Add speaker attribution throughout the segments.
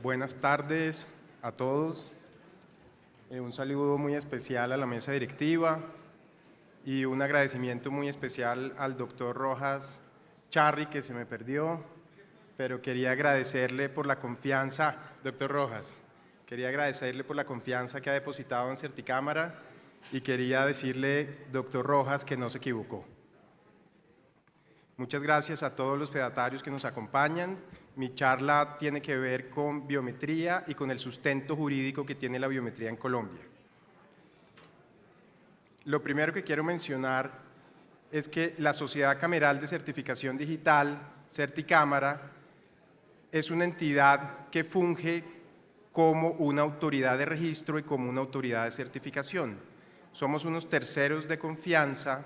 Speaker 1: Buenas tardes a todos. Un saludo muy especial a la mesa directiva y un agradecimiento muy especial al doctor Rojas Charri, que se me perdió, pero quería agradecerle por la confianza, doctor Rojas, quería agradecerle por la confianza que ha depositado en Certicámara y quería decirle, doctor Rojas, que no se equivocó. Muchas gracias a todos los fedatarios que nos acompañan. Mi charla tiene que ver con biometría y con el sustento jurídico que tiene la biometría en Colombia. Lo primero que quiero mencionar es que la Sociedad Cameral de Certificación Digital, Certicámara, es una entidad que funge como una autoridad de registro y como una autoridad de certificación. Somos unos terceros de confianza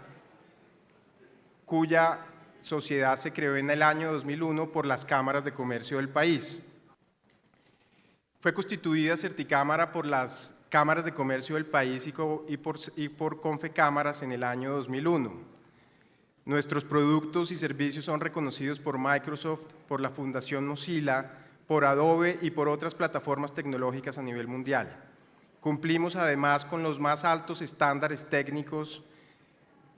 Speaker 1: cuya sociedad se creó en el año 2001 por las cámaras de comercio del país. Fue constituida Certicámara por las cámaras de comercio del país y por Confecámaras en el año 2001. Nuestros productos y servicios son reconocidos por Microsoft, por la Fundación Mozilla, por Adobe y por otras plataformas tecnológicas a nivel mundial. Cumplimos además con los más altos estándares técnicos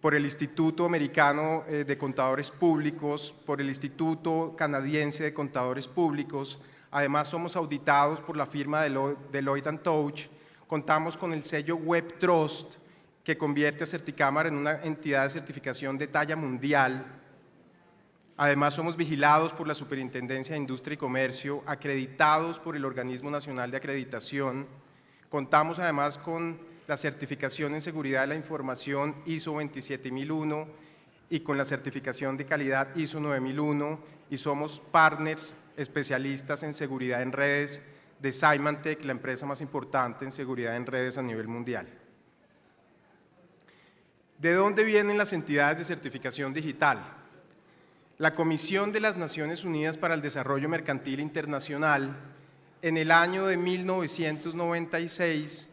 Speaker 1: por el Instituto Americano de Contadores Públicos, por el Instituto Canadiense de Contadores Públicos. Además, somos auditados por la firma Deloitte & Touche. Contamos con el sello Web Trust, que convierte a Certicámara en una entidad de certificación de talla mundial. Además, somos vigilados por la Superintendencia de Industria y Comercio, acreditados por el Organismo Nacional de Acreditación. Contamos además con la certificación en seguridad de la información ISO 27001 y con la certificación de calidad ISO 9001 y somos partners especialistas en seguridad en redes de Symantec, la empresa más importante en seguridad en redes a nivel mundial. ¿De dónde vienen las entidades de certificación digital? La Comisión de las Naciones Unidas para el Desarrollo Mercantil Internacional en el año de 1996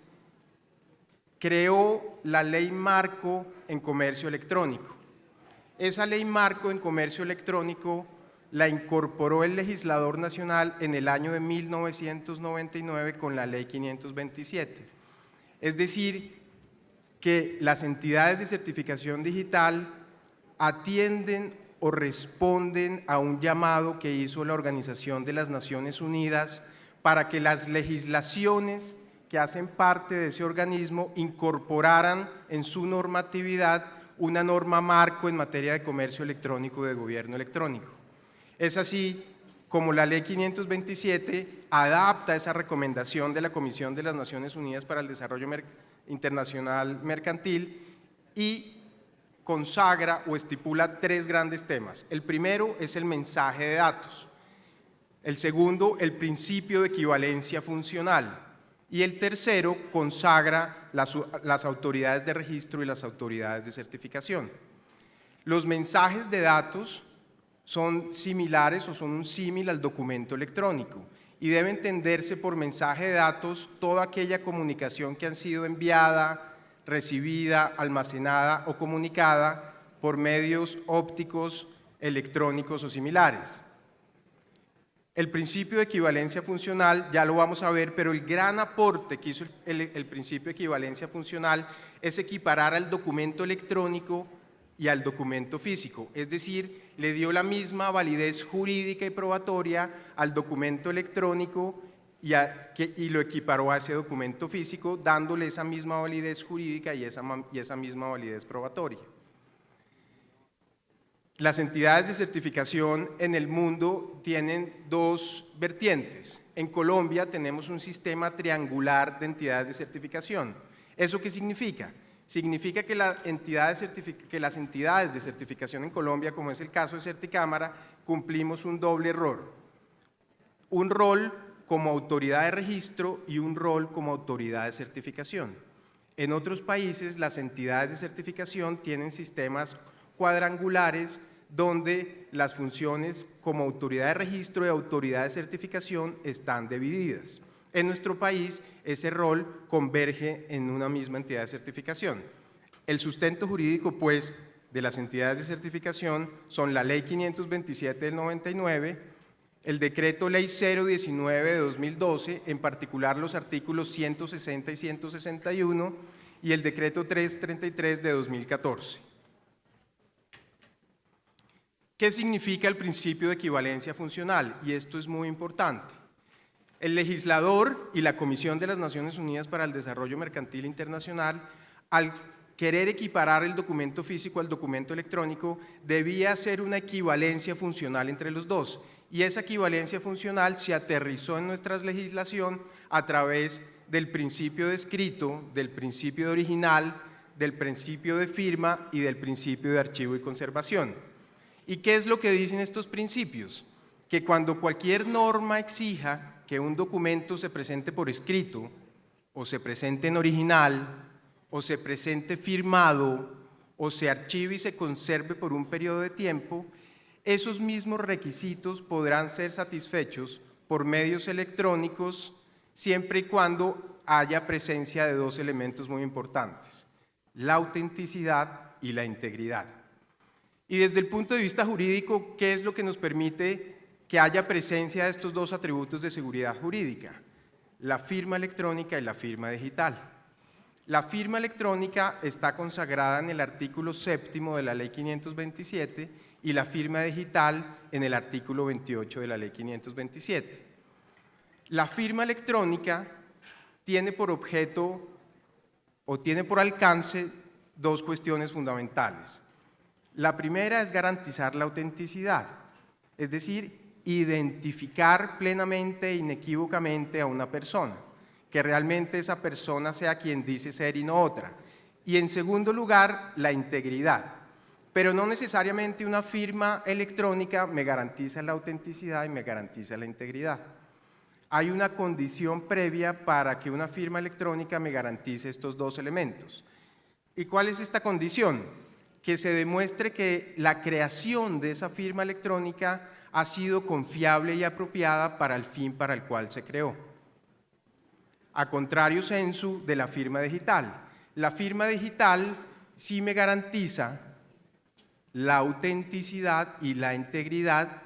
Speaker 1: creó la Ley Marco en Comercio Electrónico. Esa Ley Marco en Comercio Electrónico la incorporó el legislador nacional en el año de 1999 con la Ley 527. Es decir, que las entidades de certificación digital atienden o responden a un llamado que hizo la Organización de las Naciones Unidas para que las legislaciones que hacen parte de ese organismo incorporaran en su normatividad una norma marco en materia de comercio electrónico y de gobierno electrónico. Es así como la Ley 527 adapta esa recomendación de la Comisión de las Naciones Unidas para el Desarrollo Internacional Mercantil y consagra o estipula tres grandes temas. El primero es el mensaje de datos. El segundo, el principio de equivalencia funcional. Y el tercero consagra las autoridades de registro y las autoridades de certificación. Los mensajes de datos son similares o son un símil al documento electrónico y debe entenderse por mensaje de datos toda aquella comunicación que ha sido enviada, recibida, almacenada o comunicada por medios ópticos, electrónicos o similares. El principio de equivalencia funcional ya lo vamos a ver, pero el gran aporte que hizo el principio de equivalencia funcional es equiparar al documento electrónico y al documento físico, es decir, le dio la misma validez jurídica y probatoria al documento electrónico y lo equiparó a ese documento físico, dándole esa misma validez jurídica y esa misma validez probatoria. Las entidades de certificación en el mundo tienen dos vertientes. En Colombia tenemos un sistema triangular de entidades de certificación. ¿Eso qué significa? Significa que las entidades de certificación en Colombia, como es el caso de Certicámara, cumplimos un doble rol. Un rol como autoridad de registro y un rol como autoridad de certificación. En otros países, las entidades de certificación tienen sistemas cuadrangulares donde las funciones como autoridad de registro y autoridad de certificación están divididas. En nuestro país, ese rol converge en una misma entidad de certificación. El sustento jurídico, pues, de las entidades de certificación son la Ley 527 del 99, el Decreto Ley 019 de 2012, en particular los artículos 160 y 161, y el Decreto 333 de 2014. ¿Qué significa el principio de equivalencia funcional? Y esto es muy importante. El legislador y la Comisión de las Naciones Unidas para el Desarrollo Mercantil Internacional, al querer equiparar el documento físico al documento electrónico, debía hacer una equivalencia funcional entre los dos. Y esa equivalencia funcional se aterrizó en nuestra legislación a través del principio de escrito, del principio de original, del principio de firma y del principio de archivo y conservación. ¿Y qué es lo que dicen estos principios? Que cuando cualquier norma exija que un documento se presente por escrito, o se presente en original, o se presente firmado, o se archive y se conserve por un periodo de tiempo, esos mismos requisitos podrán ser satisfechos por medios electrónicos siempre y cuando haya presencia de dos elementos muy importantes: la autenticidad y la integridad. Y desde el punto de vista jurídico, ¿qué es lo que nos permite que haya presencia de estos dos atributos de seguridad jurídica? La firma electrónica y la firma digital. La firma electrónica está consagrada en el artículo 7º de la Ley 527 y la firma digital en el artículo 28 de la Ley 527. La firma electrónica tiene por objeto o tiene por alcance dos cuestiones fundamentales. La primera es garantizar la autenticidad, es decir, identificar plenamente e inequívocamente a una persona, que realmente esa persona sea quien dice ser y no otra. Y en segundo lugar, la integridad. Pero no necesariamente una firma electrónica me garantiza la autenticidad y me garantiza la integridad. Hay una condición previa para que una firma electrónica me garantice estos dos elementos. ¿Y cuál es esta condición? Que se demuestre que la creación de esa firma electrónica ha sido confiable y apropiada para el fin para el cual se creó. A contrario sensu de la firma digital. La firma digital sí me garantiza la autenticidad y la integridad,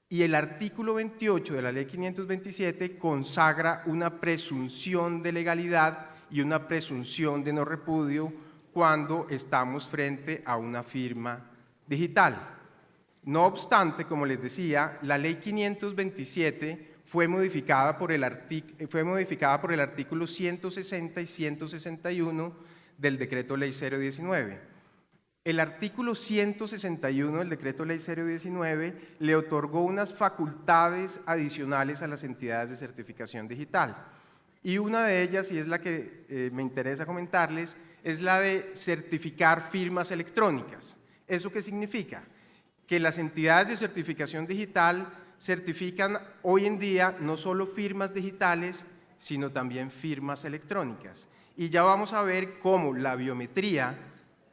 Speaker 1: y el artículo 28 de la Ley 527 consagra una presunción de legalidad y una presunción de no repudio cuando estamos frente a una firma digital. No obstante, como les decía, la Ley 527 fue modificada por el artículo 160 y 161 del Decreto Ley 019. El artículo 161 del Decreto Ley 019 le otorgó unas facultades adicionales a las entidades de certificación digital. Y una de ellas, y es la que me interesa comentarles, es la de certificar firmas electrónicas. ¿Eso qué significa? Que las entidades de certificación digital certifican hoy en día no solo firmas digitales, sino también firmas electrónicas. Y ya vamos a ver cómo la biometría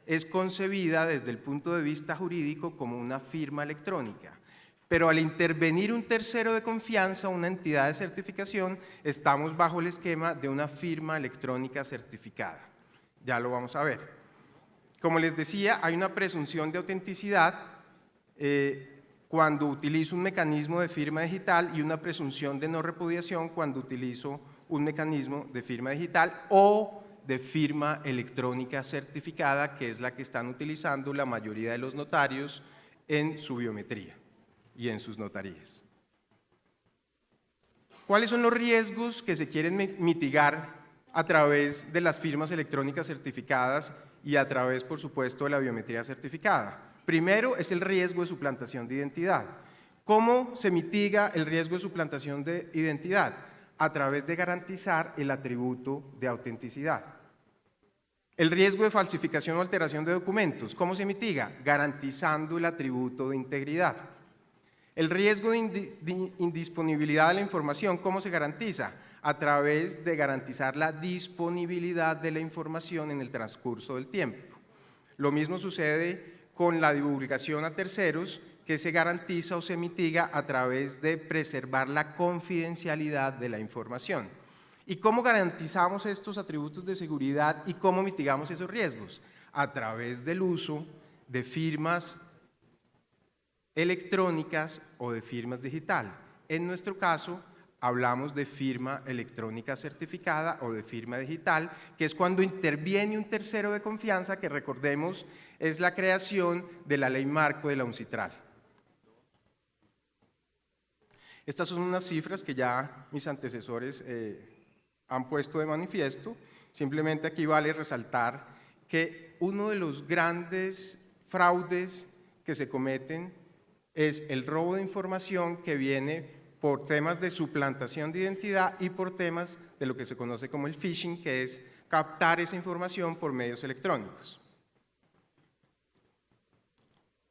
Speaker 1: es concebida desde el punto de vista jurídico como una firma electrónica. Pero al intervenir un tercero de confianza, una entidad de certificación, estamos bajo el esquema de una firma electrónica certificada. Ya lo vamos a ver. Como les decía, hay una presunción de autenticidad cuando utilizo un mecanismo de firma digital y una presunción de no repudiación cuando utilizo un mecanismo de firma digital o de firma electrónica certificada, que es la que están utilizando la mayoría de los notarios en su biometría y en sus notarías. ¿Cuáles son los riesgos que se quieren mitigar a través de las firmas electrónicas certificadas y a través, por supuesto, de la biometría certificada? Primero es el riesgo de suplantación de identidad. ¿Cómo se mitiga el riesgo de suplantación de identidad? A través de garantizar el atributo de autenticidad. El riesgo de falsificación o alteración de documentos, ¿cómo se mitiga? Garantizando el atributo de integridad. El riesgo de indisponibilidad de la información, ¿cómo se garantiza? A través de garantizar la disponibilidad de la información en el transcurso del tiempo. Lo mismo sucede con la divulgación a terceros, que se garantiza o se mitiga a través de preservar la confidencialidad de la información. ¿Y cómo garantizamos estos atributos de seguridad y cómo mitigamos esos riesgos? A través del uso de firmas electrónicas o de firmas digital. En nuestro caso, hablamos de firma electrónica certificada o de firma digital, que es cuando interviene un tercero de confianza, que recordemos es la creación de la ley marco de la UNCITRAL. Estas son unas cifras que ya mis antecesores han puesto de manifiesto. Simplemente aquí vale resaltar que uno de los grandes fraudes que se cometen es el robo de información, que viene por temas de suplantación de identidad y por temas de lo que se conoce como el phishing, que es captar esa información por medios electrónicos.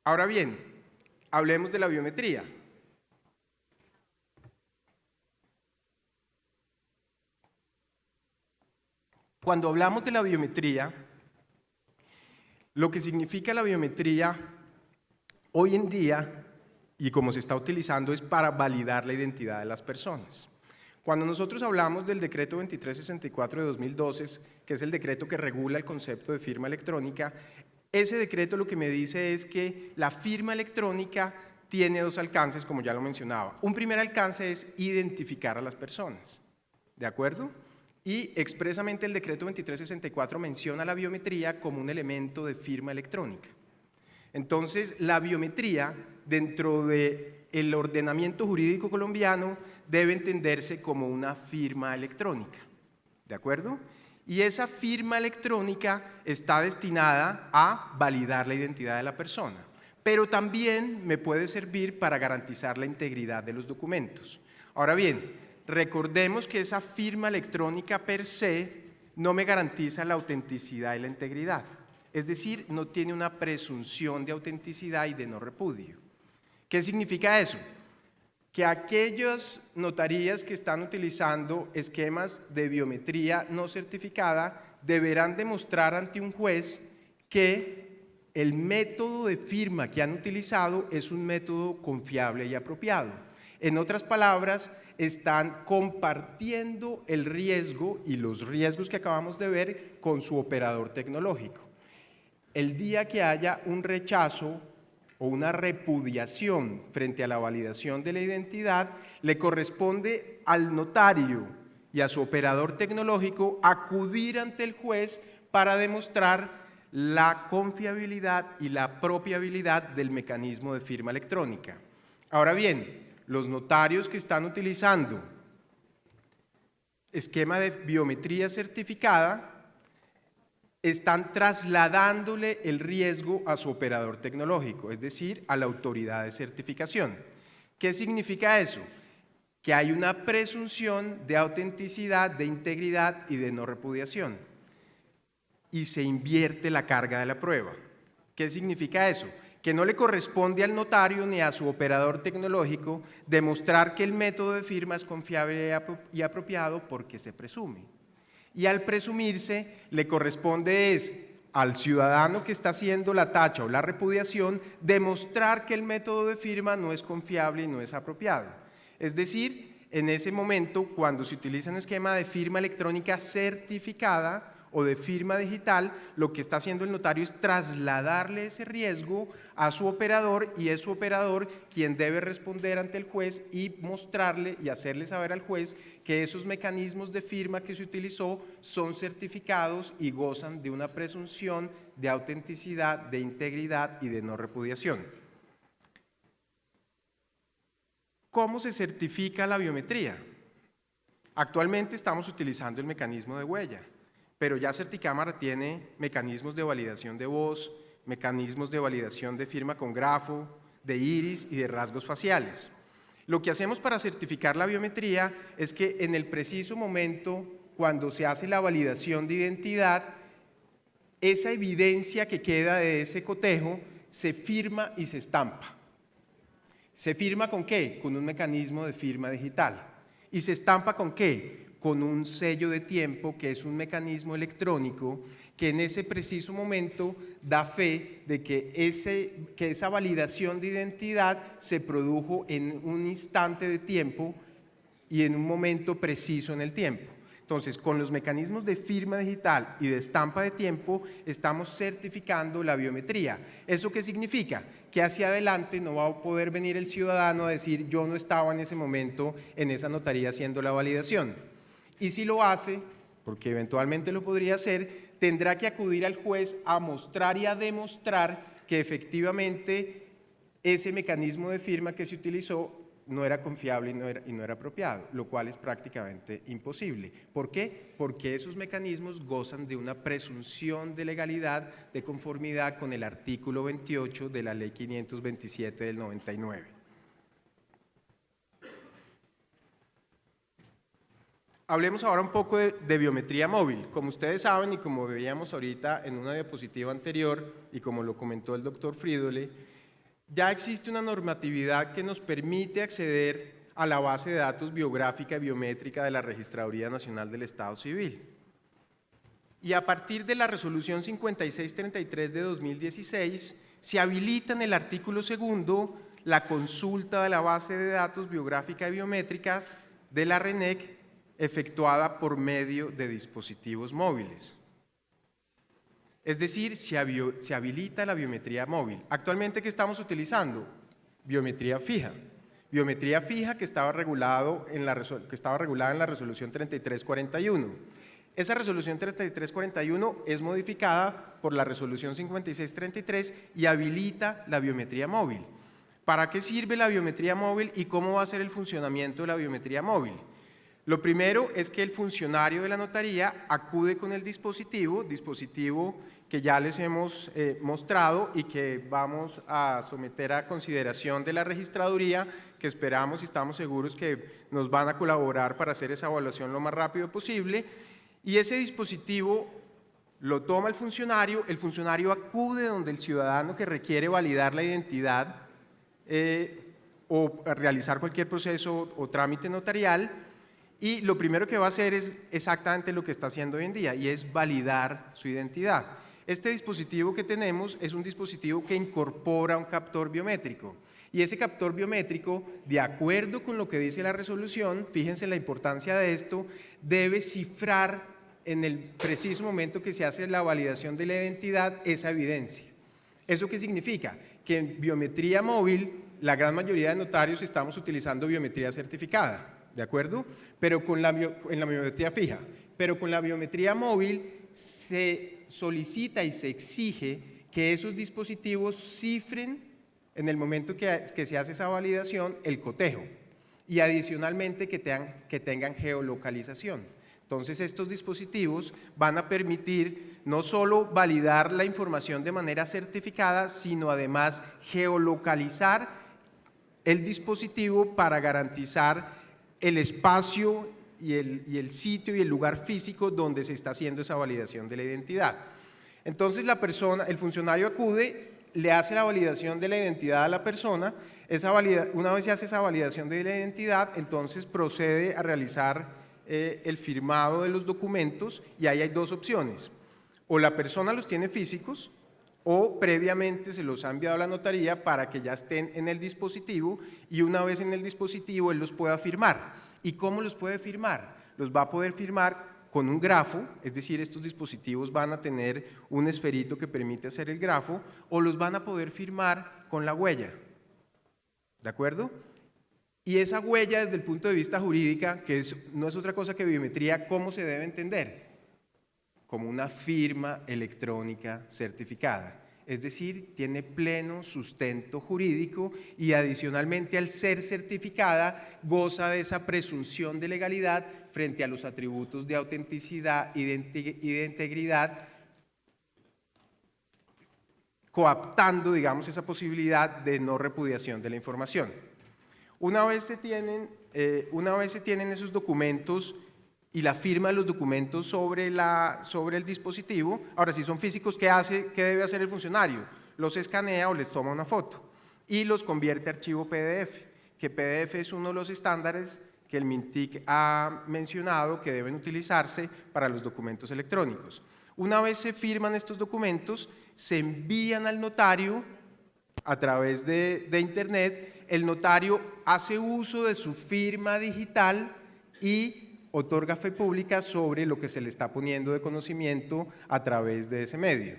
Speaker 1: Ahora bien, hablemos de la biometría. Cuando hablamos de la biometría, lo que significa la biometría hoy en día y como se está utilizando es para validar la identidad de las personas. Cuando nosotros hablamos del decreto 2364 de 2012, que es el decreto que regula el concepto de firma electrónica, ese decreto lo que me dice es que la firma electrónica tiene dos alcances, como ya lo mencionaba. Un primer alcance es identificar a las personas, ¿de acuerdo? Y expresamente el decreto 2364 menciona la biometría como un elemento de firma electrónica. Entonces, la biometría dentro del ordenamiento jurídico colombiano debe entenderse como una firma electrónica, ¿de acuerdo? Y esa firma electrónica está destinada a validar la identidad de la persona, pero también me puede servir para garantizar la integridad de los documentos. Ahora bien, recordemos que esa firma electrónica per se no me garantiza la autenticidad y la integridad. Es decir, no tiene una presunción de autenticidad y de no repudio. ¿Qué significa eso? Que aquellas notarías que están utilizando esquemas de biometría no certificada deberán demostrar ante un juez que el método de firma que han utilizado es un método confiable y apropiado. En otras palabras, están compartiendo el riesgo y los riesgos que acabamos de ver con su operador tecnológico. El día que haya un rechazo o una repudiación frente a la validación de la identidad, le corresponde al notario y a su operador tecnológico acudir ante el juez para demostrar la confiabilidad y la apropiabilidad del mecanismo de firma electrónica. Ahora bien, los notarios que están utilizando esquema de biometría certificada están trasladándole el riesgo a su operador tecnológico, es decir, a la autoridad de certificación. ¿Qué significa eso? Que hay una presunción de autenticidad, de integridad y de no repudiación. Y se invierte la carga de la prueba. ¿Qué significa eso? Que no le corresponde al notario ni a su operador tecnológico demostrar que el método de firma es confiable y apropiado porque se presume. Y al presumirse, le corresponde al ciudadano que está haciendo la tacha o la repudiación demostrar que el método de firma no es confiable y no es apropiado. Es decir, en ese momento, cuando se utiliza un esquema de firma electrónica certificada o de firma digital, lo que está haciendo el notario es trasladarle ese riesgo a su operador y es su operador quien debe responder ante el juez y mostrarle y hacerle saber al juez que esos mecanismos de firma que se utilizó son certificados y gozan de una presunción de autenticidad, de integridad y de no repudiación. ¿Cómo se certifica la biometría? Actualmente estamos utilizando el mecanismo de huella, pero ya Certicámara tiene mecanismos de validación de voz, mecanismos de validación de firma con grafo, de iris y de rasgos faciales. Lo que hacemos para certificar la biometría es que en el preciso momento, cuando se hace la validación de identidad, esa evidencia que queda de ese cotejo se firma y se estampa. ¿Se firma con qué? Con un mecanismo de firma digital. ¿Y se estampa con qué? Con un sello de tiempo, que es un mecanismo electrónico que en ese preciso momento da fe de que esa validación de identidad se produjo en un instante de tiempo y en un momento preciso en el tiempo. Entonces, con los mecanismos de firma digital y de estampa de tiempo, estamos certificando la biometría. ¿Eso qué significa? Que hacia adelante no va a poder venir el ciudadano a decir yo no estaba en ese momento en esa notaría haciendo la validación. Y si lo hace, porque eventualmente lo podría hacer, tendrá que acudir al juez a mostrar y a demostrar que efectivamente ese mecanismo de firma que se utilizó no era confiable y no era apropiado, lo cual es prácticamente imposible. ¿Por qué? Porque esos mecanismos gozan de una presunción de legalidad de conformidad con el artículo 28 de la Ley 527 del 99. Hablemos ahora un poco de biometría móvil. Como ustedes saben y como veíamos ahorita en una diapositiva anterior y como lo comentó el doctor Fridole, ya existe una normatividad que nos permite acceder a la base de datos biográfica y biométrica de la Registraduría Nacional del Estado Civil. Y a partir de la resolución 5633 de 2016, se habilita en el artículo 2 la consulta de la base de datos biográfica y biométricas de la RENEC efectuada por medio de dispositivos móviles. Es decir, se habilita la biometría móvil. Actualmente, ¿qué estamos utilizando? Biometría fija. Biometría fija que estaba regulada en la resolución 3341. Esa resolución 3341 es modificada por la resolución 5633 y habilita la biometría móvil. ¿Para qué sirve la biometría móvil y cómo va a ser el funcionamiento de la biometría móvil? Lo primero es que el funcionario de la notaría acude con el dispositivo que ya les hemos mostrado y que vamos a someter a consideración de la registraduría, que esperamos y estamos seguros que nos van a colaborar para hacer esa evaluación lo más rápido posible. Y ese dispositivo lo toma el funcionario acude donde el ciudadano que requiere validar la identidad o realizar cualquier proceso o trámite notarial, y lo primero que va a hacer es exactamente lo que está haciendo hoy en día, y es validar su identidad. Este dispositivo que tenemos es un dispositivo que incorpora un captor biométrico, y ese captor biométrico, de acuerdo con lo que dice la resolución, fíjense la importancia de esto, debe cifrar en el preciso momento que se hace la validación de la identidad esa evidencia. ¿Eso qué significa? Que en biometría móvil la gran mayoría de notarios estamos utilizando biometría certificada, ¿de acuerdo? Pero en la biometría fija. Pero con la biometría móvil se solicita y se exige que esos dispositivos cifren en el momento que se hace esa validación el cotejo y adicionalmente que tengan geolocalización. Entonces estos dispositivos van a permitir no solo validar la información de manera certificada, sino además geolocalizar el dispositivo para garantizar el espacio y el sitio y el lugar físico donde se está haciendo esa validación de la identidad. Entonces el funcionario acude, le hace la validación de la identidad a la persona, una vez se hace esa validación de la identidad, entonces procede a realizar el firmado de los documentos, y ahí hay dos opciones: o la persona los tiene físicos o previamente se los ha enviado a la notaría para que ya estén en el dispositivo, y una vez en el dispositivo él los pueda firmar. ¿Y cómo los puede firmar? Los va a poder firmar con un grafo, es decir, estos dispositivos van a tener un esferito que permite hacer el grafo, o los van a poder firmar con la huella, ¿de acuerdo? Y esa huella, desde el punto de vista jurídica, no es otra cosa que biometría, ¿cómo se debe entender? Como una firma electrónica certificada, es decir, tiene pleno sustento jurídico y adicionalmente, al ser certificada, goza de esa presunción de legalidad frente a los atributos de autenticidad y de integridad, coaptando, digamos, esa posibilidad de no repudiación de la información. Una vez se tienen esos documentos y la firma de los documentos sobre el dispositivo, ahora si son físicos, ¿qué debe hacer el funcionario? Los escanea o les toma una foto y los convierte a archivo PDF, que PDF es uno de los estándares que el MINTIC ha mencionado que deben utilizarse para los documentos electrónicos. Una vez se firman estos documentos, se envían al notario a través de internet. El notario hace uso de su firma digital y otorga fe pública sobre lo que se le está poniendo de conocimiento a través de ese medio.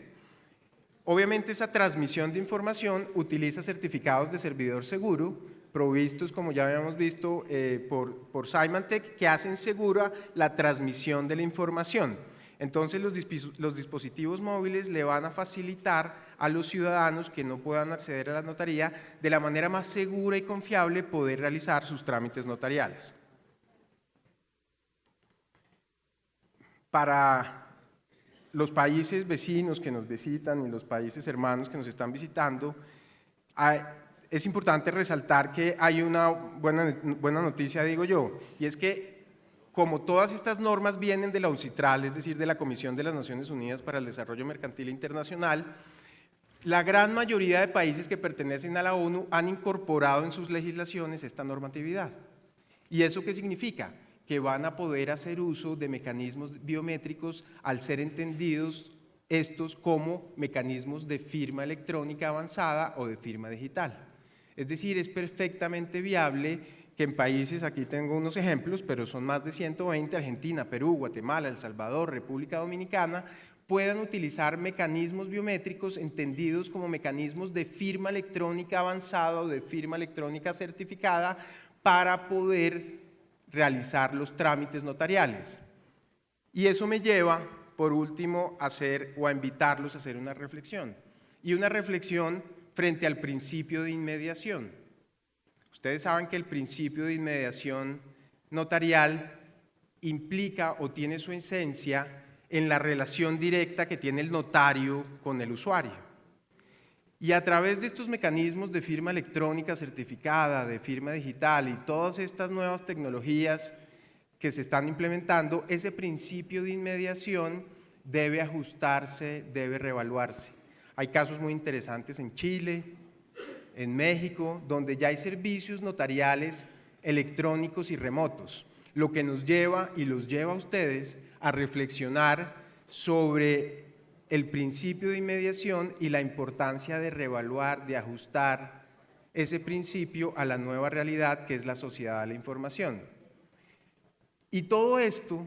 Speaker 1: Obviamente esa transmisión de información utiliza certificados de servidor seguro, provistos, como ya habíamos visto, por Symantec, que hacen segura la transmisión de la información. Entonces los dispositivos móviles le van a facilitar a los ciudadanos que no puedan acceder a la notaría de la manera más segura y confiable poder realizar sus trámites notariales. Para los países vecinos que nos visitan y los países hermanos que nos están visitando, es importante resaltar que hay una buena noticia, digo yo, y es que como todas estas normas vienen de la UNCITRAL, es decir, de la Comisión de las Naciones Unidas para el Desarrollo Mercantil Internacional, la gran mayoría de países que pertenecen a la ONU han incorporado en sus legislaciones esta normatividad. ¿Y eso qué significa? Que van a poder hacer uso de mecanismos biométricos al ser entendidos estos como mecanismos de firma electrónica avanzada o de firma digital. Es decir, es perfectamente viable que en países, aquí tengo unos ejemplos, pero son más de 120, Argentina, Perú, Guatemala, El Salvador, República Dominicana, puedan utilizar mecanismos biométricos entendidos como mecanismos de firma electrónica avanzada o de firma electrónica certificada para poder realizar los trámites notariales. Y eso me lleva, por último, a invitarlos a hacer una reflexión. Y una reflexión frente al principio de inmediación. Ustedes saben que el principio de inmediación notarial implica o tiene su esencia en la relación directa que tiene el notario con el usuario. Y a través de estos mecanismos de firma electrónica certificada, de firma digital y todas estas nuevas tecnologías que se están implementando, ese principio de inmediación debe ajustarse, debe reevaluarse. Hay casos muy interesantes en Chile, en México, donde ya hay servicios notariales electrónicos y remotos, lo que nos lleva y los lleva a ustedes a reflexionar sobre el principio de inmediación y la importancia de reevaluar, de ajustar ese principio a la nueva realidad que es la sociedad de la información. Y todo esto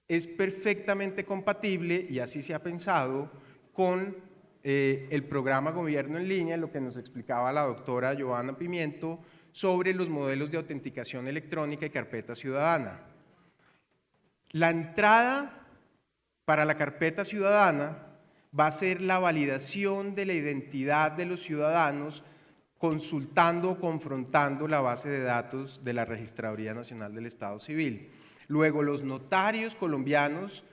Speaker 1: es perfectamente compatible, y así se ha pensado, con el programa Gobierno en Línea, lo que nos explicaba la doctora Joana Pimiento sobre los modelos de autenticación electrónica y carpeta ciudadana. La entrada para la carpeta ciudadana va a ser la validación de la identidad de los ciudadanos consultando o confrontando la base de datos de la Registraduría Nacional del Estado Civil. Luego, los notarios colombianos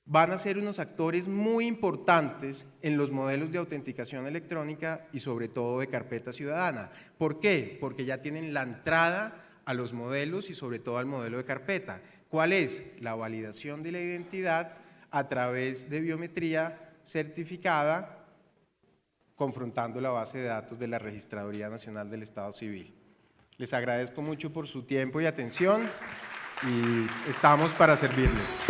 Speaker 1: van a ser unos actores muy importantes en los modelos de autenticación electrónica y sobre todo de carpeta ciudadana. ¿Por qué? Porque ya tienen la entrada a los modelos y sobre todo al modelo de carpeta. ¿Cuál es? La validación de la identidad a través de biometría certificada, confrontando la base de datos de la Registraduría Nacional del Estado Civil. Les agradezco mucho por su tiempo y atención y estamos para servirles.